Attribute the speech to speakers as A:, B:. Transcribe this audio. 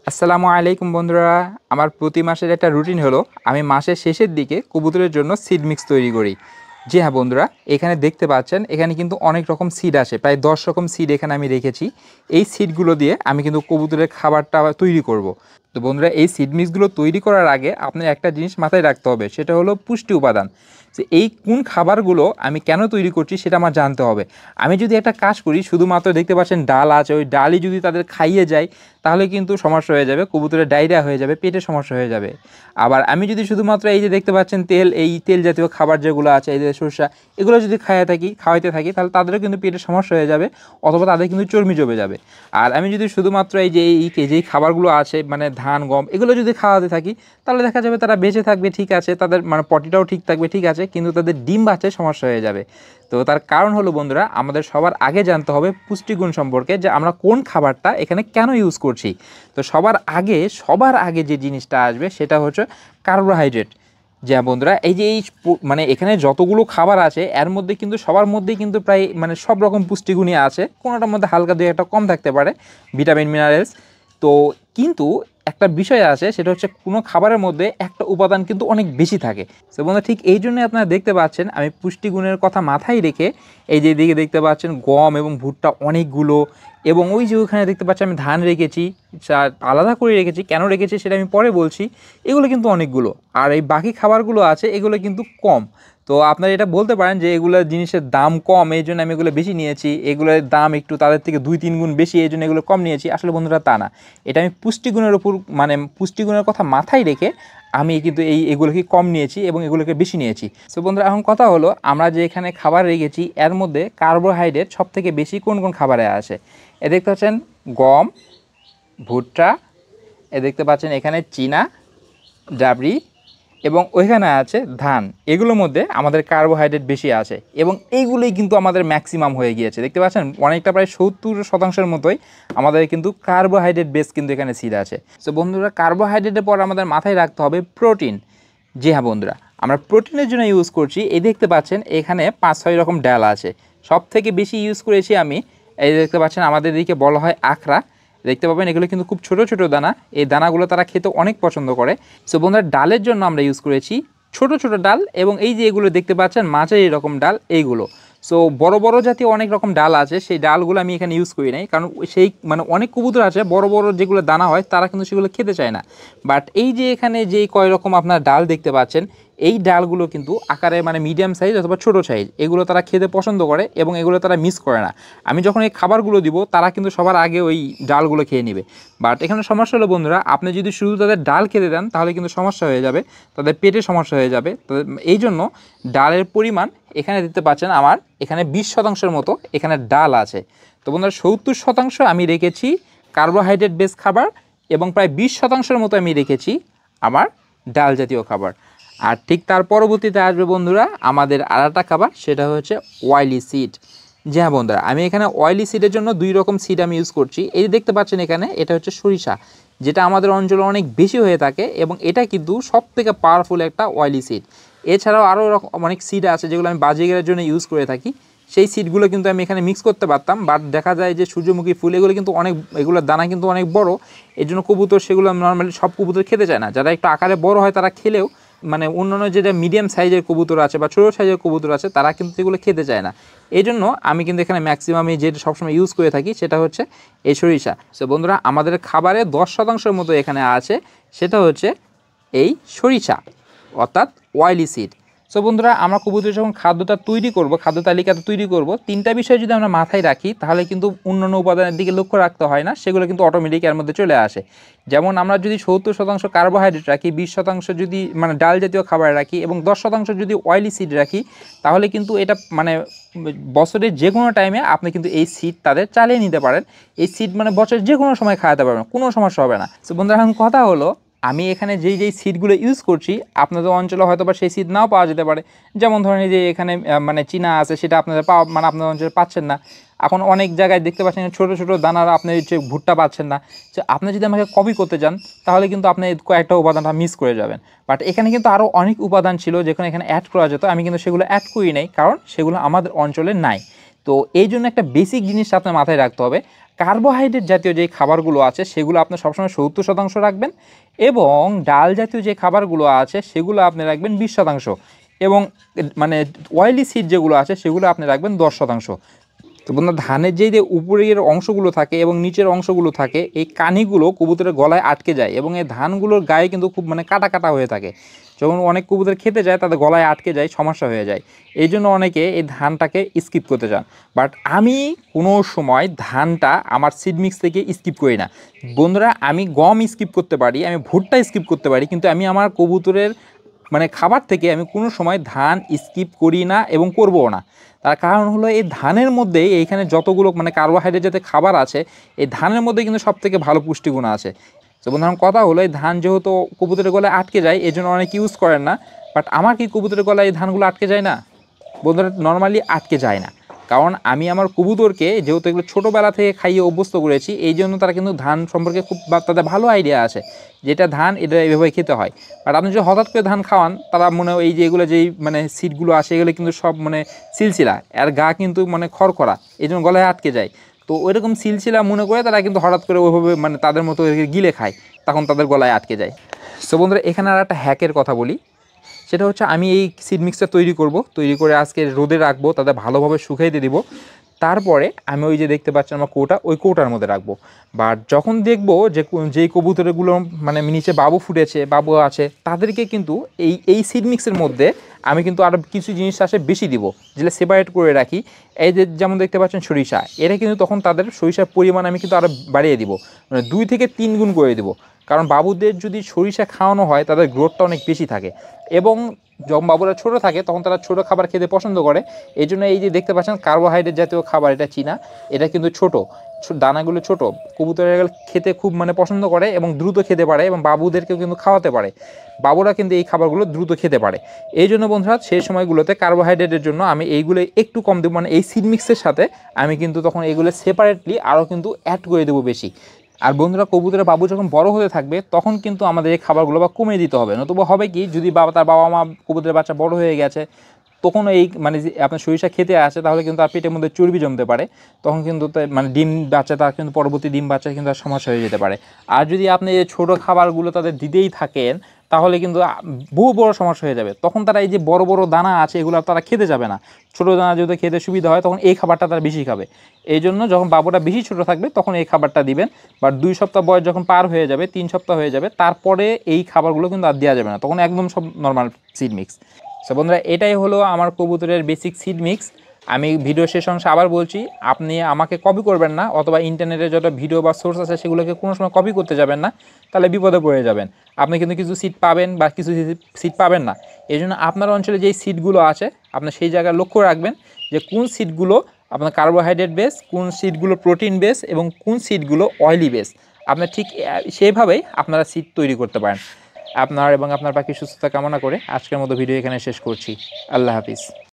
A: আসসালামু আলাইকুম বন্ধুরা। আমার প্রতি মাসের একটা রুটিন হলো আমি মাসের শেষের দিকে কবুতরের জন্য সিড মিক্স তৈরি করি। জি হ্যাঁ বন্ধুরা, এখানে দেখতে পাচ্ছেন এখানে কিন্তু অনেক রকম সিড আসে, প্রায় 10 রকম সিড এখানে আমি রেখেছি। এই সিডগুলো দিয়ে আমি কিন্তু কবুতরের খাবারটা তৈরি করব। তো বন্ধুরা, এই সিড মিক্সগুলো তৈরি করার আগে আপনার একটা জিনিস মাথায় রাখতে হবে, সেটা হলো পুষ্টি উপাদান। যে এই কোন খাবারগুলো আমি কেন তৈরি করছি সেটা আমার জানতে হবে। আমি যদি একটা কাজ করি, শুধুমাত্র দেখতে পাচ্ছেন ডাল আছে, ওই ডালই যদি তাদের খাইয়ে যায় তাহলে কিন্তু সমস্যা হয়ে যাবে, কবুতরের ডায়রিয়া হয়ে যাবে, পেটে সমস্যা হয়ে যাবে। আবার আমি যদি শুধুমাত্র এই যে দেখতে পাচ্ছেন তেল, এই তেল জাতীয় খাবার যেগুলো আছে, এই যে সরষা, এগুলো যদি খাওয়াইতে থাকি তাহলে তাদেরও কিন্তু পেটে সমস্যা হয়ে যাবে, অথবা তাদের কিন্তু চর্বি জমে যাবে। আর আমি যদি শুধুমাত্র এই যে যেই খাবারগুলো আছে মানে ধান গম এগুলো যদি খাওয়াতে থাকি তাহলে দেখা যাবে তারা বেঁচে থাকবে, ঠিক আছে, তাদের মানে পটিটাও ঠিক থাকবে, ঠিক আছে, কিন্তু তাদের ডিম বাচ্চায় সমস্যা হয়ে যাবে। তো তার কারণ হলো বন্ধুরা, আমাদের সবার আগে জানতে হবে পুষ্টিগুণ সম্পর্কে, যে আমরা কোন খাবারটা এখানে কেন ইউজ করছি। তো সবার আগে যে জিনিসটা আসবে সেটা হচ্ছে কার্বোহাইড্রেট। যা বন্ধুরা, এই যে মানে এখানে যতগুলো খাবার আছে এর মধ্যে কিন্তু সবার মধ্যেই কিন্তু প্রায় মানে সব রকম পুষ্টিগুণই আছে, কোনোটার মধ্যে হালকা দুই একটা কম থাকতে পারে, ভিটামিন মিনারেলস। তো কিন্তু একটা বিষয় আছে, সেটা হচ্ছে কোনো খাবারের মধ্যে একটা উপাদান কিন্তু অনেক বেশি থাকে। তো বন্ধুরা, ঠিক এই জন্যই আপনারা দেখতে পাচ্ছেন আমি পুষ্টিগুণের কথা মাথায় রেখে এই যে দিকে দেখতে পাচ্ছেন গম এবং ভুট্টা অনেকগুলো, এবং ওই যে ওখানে দেখতে পাচ্ছি আমি ধান রেখেছি, আলাদা করে রেখেছি। কেন রেখেছি সেটা আমি পরে বলছি। এগুলো কিন্তু অনেকগুলো, আর এই বাকি খাবারগুলো আছে এগুলো কিন্তু কম। তো আপনারা এটা বলতে পারেন যে এগুলো জিনিসের দাম কম, এই জন্য আমি এগুলো বেশি নিয়েছি, এগুলোর দাম একটু তাদের থেকে 2-3 গুণ বেশি, এই জন্য এগুলো কম নিয়েছি। আসলে বন্ধুরা তা না, এটা আমি পুষ্টিগুণের উপর মানে পুষ্টিগুণের কথা মাথায় রেখে আমি কিন্তু এগুলোকে কম নিয়েছি এবং এগুলোকে বেশি নিয়েছি। সো বন্ধুরা, এখন কথা হলো আমরা যে এখানে খাবার রেখেছি এর মধ্যে কার্বোহাইড্রেট সব থেকে বেশি কোন কোন খাবারে আসে। এ দেখতে পাচ্ছেন গম, ভুট্টা, এ দেখতে পাচ্ছেন এখানে চীনা, ডাবরি, এবং ওইখানে আছে ধান। এগুলোর মধ্যে আমাদের কার্বোহাইড্রেট বেশি আছে এবং এইগুলোই কিন্তু আমাদের ম্যাক্সিমাম হয়ে গিয়েছে। দেখতে পাচ্ছেন অনেকটা প্রায় 70% মতোই আমাদের কিন্তু কার্বোহাইড্রেট বেস কিন্তু এখানে সিড আছে। সো বন্ধুরা, কার্বোহাইড্রেটের পর আমাদের মাথায় রাখতে হবে প্রোটিন। জি হ্যাঁ বন্ধুরা, আমরা প্রোটিনের জন্য ইউজ করছি, এই দেখতে পাচ্ছেন এখানে 5-6 রকম ডাল আছে। সব থেকে বেশি ইউজ করেছি আমি, এই দেখতে পাচ্ছেন আমাদের দিকে বলা হয় আখড়া, দেখতে পাবেন এগুলো কিন্তু খুব ছোট ছোট দানা, এই দানাগুলো তারা খেতে অনেক পছন্দ করে। সো বন্ধুরা, ডালের জন্য আমরা ইউজ করেছি ছোট ছোট ডাল, এবং এই যে এগুলো দেখতে পাচ্ছেন মাঝারি এরকম ডাল এইগুলো। সো বড় বড় জাতীয় অনেক রকম ডাল আছে, সেই ডালগুলো আমি এখানে ইউজ করি নাই, কারণ সেই মানে অনেক কবুতর আছে বড় বড় যেগুলো দানা হয় তারা কিন্তু সেগুলো খেতে চায় না। বাট এই যে এখানে যে কয় রকম আপনার ডাল দেখতে পাচ্ছেন, এই ডালগুলো কিন্তু আকারে মানে মিডিয়াম সাইজ অথবা ছোটো সাইজ, এগুলো তারা খেতে পছন্দ করে এবং এগুলো তারা মিস করে না। আমি যখন এই খাবারগুলো দিব তারা কিন্তু সবার আগে ওই ডালগুলো খেয়ে নেবে। বাট এখানে সমস্যা হলো বন্ধুরা, আপনি যদি শুধু তাদের ডাল খেতে দেন তাহলে কিন্তু সমস্যা হয়ে যাবে, তাদের পেটে সমস্যা হয়ে যাবে। তো এই জন্য ডালের পরিমাণ এখানে দিতে পাচ্ছেন আমার এখানে 20% মতো এখানে ডাল আছে। তো বন্ধুরা, 70% আমি রেখেছি কার্বোহাইড্রেট বেস খাবার, এবং প্রায় 20%-এর মতো আমি রেখেছি আমার ডাল জাতীয় খাবার। আর ঠিক তার পরবর্তীতে আসবে বন্ধুরা আমাদের আরেকটা খাবার, সেটা হচ্ছে অয়েলি সিড। জি হ্যাঁ বন্ধুরা, আমি এখানে অয়েলি সিডের জন্য 2 রকম সিড আমি ইউজ করছি। এই দেখতে পাচ্ছেন এখানে, এটা হচ্ছে সরিষা, যেটা আমাদের অঞ্চলে অনেক বেশি হয়ে থাকে, এবং এটা কিন্তু সব থেকে পাওয়ারফুল একটা অয়েলি সিড। এছাড়াও আরও অনেক সিড আছে যেগুলো আমি বাজিগারের জন্য ইউজ করে থাকি, সেই সিডগুলো কিন্তু আমি এখানে মিক্স করতে পারতাম, বাট দেখা যায় যে সূর্যমুখী ফুল এগুলো কিন্তু অনেক, এগুলোর দানা কিন্তু অনেক বড়, এই জন্য কবুতর সেগুলো নর্মালি সব কবুতর খেতে চায় না। যারা একটু আকারে বড় হয় তারা খেলেও মানে অন্যান্য যেটা মিডিয়াম সাইজের কবুতর আছে বা ছোটো সাইজের কবুতর আছে তারা কিন্তু এগুলো খেতে চায় না। এই জন্য আমি কিন্তু এখানে ম্যাক্সিমাম যেটা সবসময় ইউজ করে থাকি সেটা হচ্ছে এই সরিষা। সো বন্ধুরা, আমাদের খাবারে 10%-এর মতো এখানে আছে, সেটা হচ্ছে এই সরিষা, অর্থাৎ অয়েলি সিড। সো বন্ধুরা, আমরা কবুতরের যখন খাদ্যটা তৈরি করব, খাদ্য তালিকাটা তৈরি করব, 3টা বিষয় যদি আমরা মাথায় রাখি তাহলে কিন্তু অন্যান্য উপাদানের দিকে লক্ষ্য রাখতে হয় না, সেগুলো কিন্তু অটোমেটিক এর মধ্যে চলে আসে। যেমন আমরা যদি 70% কার্বোহাইড্রেট রাখি, 20% যদি মানে ডাল জাতীয় খাবার রাখি, এবং 10% যদি অয়েলি সিড রাখি, তাহলে কিন্তু এটা মানে বছরের যে কোনো টাইমে আপনি কিন্তু এই সিড তাদের চালিয়ে নিতে পারেন। এই সিড মানে বছরের যে কোনো সময় খাওয়াতে পারবেন, কোনো সমস্যা হবে না। সো বন্ধুরা, এখন কথা হলো আমি এখানে যেই সিডগুলো ইউজ করছি আপনাদের অঞ্চলে হয়তো বা সেই সিড নাও পাওয়া যেতে পারে। যেমন ধরেন যে এখানে মানে চীনা আছে, সেটা আপনাদের মানে আপনাদের অঞ্চলে পাচ্ছেন না। এখন অনেক জায়গায় দেখতে পাচ্ছেন ছোটো ছোটো দানার আপনি হচ্ছে ভুট্টা পাচ্ছেন না। তো আপনি যদি আমাকে কপি করতে চান তাহলে কিন্তু আপনি কয়েকটা উপাদানটা মিস করে যাবেন। বাট এখানে কিন্তু আরও অনেক উপাদান ছিল যেখানে এখানে অ্যাড করা যেত, আমি কিন্তু সেগুলো অ্যাড করি নাই, কারণ সেগুলো আমাদের অঞ্চলে নাই। তো এই জন্য একটা বেসিক জিনিস আপনার মাথায় রাখতে হবে, কার্বোহাইড্রেট জাতীয় যে খাবারগুলো আছে সেগুলো আপনি সবসময় 70% রাখবেন, এবং ডাল জাতীয় যে খাবারগুলো আছে সেগুলো আপনি রাখবেন 20%, এবং মানে অয়েলি সিড যেগুলো আছে সেগুলো আপনি রাখবেন 10%। তো বন্ধুরা, ধানের যেই যে উপরের অংশগুলো থাকে এবং নিচের অংশগুলো থাকে, এই কানিগুলো কবুতরের গলায় আটকে যায়, এবং এই ধানগুলোর গায়ে কিন্তু খুব মানে কাটা কাটা হয়ে থাকে। যখন অনেক কবুতর খেতে যায় তাদের গলায় আটকে যায়, সমস্যা হয়ে যায়। এই জন্য অনেকে এই ধানটাকে স্কিপ করতে চান, বাট আমি কোনো সময় ধানটা আমার সিড মিক্স থেকে স্কিপ করি না বন্ধুরা। আমি গম স্কিপ করতে পারি, আমি ভুট্টা স্কিপ করতে পারি, কিন্তু আমি আমার কবুতরের মানে খাবার থেকে আমি কোনো সময় ধান স্কিপ করি না এবং করবও না। তার কারণ হলো এই ধানের মধ্যেই এইখানে যতগুলো মানে কার্বোহাইড্রেট জাতীয় খাবার আছে, এই ধানের মধ্যে কিন্তু সবথেকে ভালো পুষ্টিগুণ আছে। তো বন্ধুরা, কথা হলো এই ধান যেহেতু কবুতরের গলায় আটকে যায় এই জন্য অনেকে ইউজ করেন না, বাট আমার কি কবুতরের গলায় এই ধানগুলো আটকে যায় না? বন্ধুরা, নর্মালি আটকে যায় না, কারণ আমি আমার কবুতরকে যেহেতু এগুলো ছোটোবেলা থেকে খাইয়ে অভ্যস্ত করেছি, এই জন্য তারা কিন্তু ধান সম্পর্কে খুব তাদের ভালো আইডিয়া আছে, যেটা ধান এটা এইভাবে খেতে হয়। বাট আপনি যদি হঠাৎ করে ধান খাওয়ান, তারা মনে হয় এই যে এগুলো যেই মানে সিটগুলো আসে এগুলো কিন্তু সব মানে সিলসিলা, আর গা কিন্তু মানে খড়খড়া, এই জন্য গলায় আটকে যায়। তো ওইরকম সিলসিলা মনে করে তারা কিন্তু হঠাৎ করে ওইভাবে মানে তাদের মতো গিলে খায়, তখন তাদের গলায় আটকে যায়। সো বন্ধুরা, এখানে আর একটা হ্যাকের কথা বলি, সেটা হচ্ছে আমি এই সিড মিক্সটা তৈরি করে আজকে রোদে রাখবো, তাদের ভালোভাবে শুকাইতে দিব। তারপরে আমি ওই যে দেখতে পাচ্ছেন আমার কৌটা, ওই কৌটার মধ্যে রাখবো। বাট যখন দেখবো যে যেই কবুতরগুলো মানে নিচে বাবু ফুটেছে, বাবু আছে, তাদেরকে কিন্তু এই সিড মিক্সের মধ্যে আমি কিন্তু আরও কিছু জিনিস আসে বেশি দিব, যেটা সেপারেট করে রাখি। এই যে যেমন দেখতে পাচ্ছেন সরিষা, এটা কিন্তু তখন তাদের সরিষার পরিমাণ আমি কিন্তু আরও বাড়িয়ে দিব, মানে 2 থেকে 3 গুণ করে দিব। কারণ বাবুদের যদি সরিষা খাওয়ানো হয় তাদের গ্রোথটা অনেক বেশি থাকে, এবং যখন বাবুরা ছোটো থাকে তখন তারা ছোটো খাবার খেতে পছন্দ করে। এই জন্য এই যে দেখতে পাচ্ছেন কার্বোহাইড্রেট জাতীয় খাবার, এটা চীনা, এটা কিন্তু ছোটো দানাগুলো ছোটো, কবুতরের খেতে খুব মানে পছন্দ করে এবং দ্রুত খেতে পারে, এবং বাবুদেরকেও কিন্তু খাওয়াতে পারে। বাবুরা কিন্তু এই খাবারগুলো দ্রুত খেতে পারে। এই জন্য বন্ধুরা, সেই সময়গুলোতে কার্বোহাইড্রেটের জন্য আমি এইগুলো একটু কম দেবো, মানে এই সিড মিক্সের সাথে আমি কিন্তু তখন এইগুলো সেপারেটলি আরও কিন্তু অ্যাড করে দেবো বেশি। আর বন্ধুরা, কবুতরের বাবু যখন বড় হতে থাকবে তখন কিন্তু আমাদের এই খাবারগুলো বা কমিয়ে দিতে হবে, নতুবা হবে কি, যদি তার বাবা মা কবুতরের বাচ্চা বড় হয়ে গেছে, তখন এই মানে যে আপনার সরিষা খেতে আসে, তাহলে কিন্তু আর পেটের মধ্যে চর্বি জমতে পারে, তখন কিন্তু মানে ডিম বাচ্চা তার কিন্তু পরবর্তী ডিম বাচ্চা কিন্তু আর সমস্যা হয়ে যেতে পারে। আর যদি আপনি এই ছোটো খাবারগুলো তাদের দিতেই থাকেন, তাহলে কিন্তু বহু বড় সমস্যা হয়ে যাবে। তখন তারা এই যে বড় বড় দানা আছে এগুলো তারা খেতে যাবে না, ছোটো দানা যেহেতু খেতে সুবিধা হয় তখন এই খাবারটা তারা বেশি খাবে। এই জন্য যখন বাবুটা বেশি ছোটো থাকবে তখন এই খাবারটা দিবেন, বাট 2 সপ্তাহ বয়স যখন পার হয়ে যাবে, 3 সপ্তাহ হয়ে যাবে, তারপরে এই খাবারগুলো কিন্তু আর দেওয়া যাবে না, তখন একদম সব নর্মাল সিড মিক্স। সো বন্ধুরা, এটাই হলো আমার কবুতরের বেসিক সিড মিক্স। আমি ভিডিও শেষ অংশে আবার বলছি, আপনি আমাকে কপি করবেন না, অথবা ইন্টারনেটে যত ভিডিও বা সোর্স আছে সেগুলোকে কোনো সময় কপি করতে যাবেন না, তাহলে বিপদে পড়ে যাবেন। আপনি কিন্তু কিছু সিট পাবেন বা কিছু সিট পাবেন না। এই জন্য আপনার অঞ্চলে যেই সিটগুলো আছে আপনি সেই জায়গায় লক্ষ্য রাখবেন যে কোন সিটগুলো আপনার কার্বোহাইড্রেট বেস, কোন সিটগুলো প্রোটিন বেস, এবং কোন সিটগুলো অয়েলি বেস। আপনার ঠিক সেইভাবেই আপনারা সিট তৈরি করতে পারেন। আপনার এবং আপনার পাখির সুস্থতা কামনা করে আজকের মতো ভিডিও এখানে শেষ করছি। আল্লাহ হাফিজ।